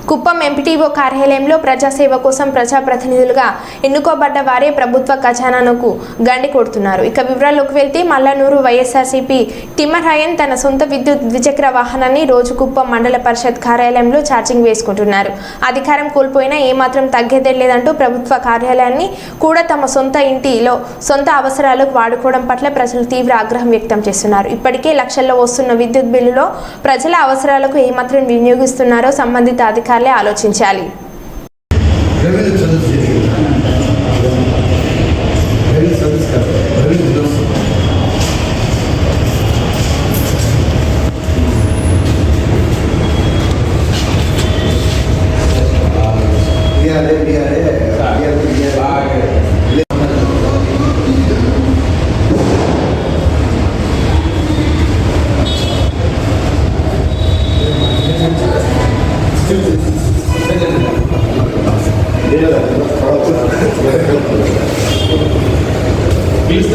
Kuppam MPTO కార్యాలయంలో ప్రజాసేవ కోసం ప్రజాప్రతినిధులుగా ఎన్నుకోబడ్డ వారే ప్రభుత్వ ఖజానాకు గండి కొడుతున్నారు. ఇక వివరాల్లోకి వెళ్తే మల్లనూరు వైఎస్ఆర్సీపీ తిమ్మరాయన్ తన సొంత విద్యుత్ ద్విచక్ర వాహనాన్ని రోజు కుప్పం మండల పరిషత్ కార్యాలయంలో ఛార్జింగ్ వేసుకుంటున్నారు. అధికారం కోల్పోయినా ఏమాత్రం తగ్గేదే లేదంటూ ప్రభుత్వ కార్యాలయాన్ని కూడా తమ సొంత ఇంటిలో సొంత అవసరాలకు వాడుకోవడం పట్ల ప్రజలు తీవ్ర ఆగ్రహం వ్యక్తం చేస్తున్నారు. ఇప్పటికే లక్షల్లో వస్తున్న విద్యుత్ బిల్లులో ప్రజల అవసరాలకు ఏమాత్రం వినియోగిస్తున్నారో సంబంధిత అధికారులే ఆలోచించాలి. Yeah.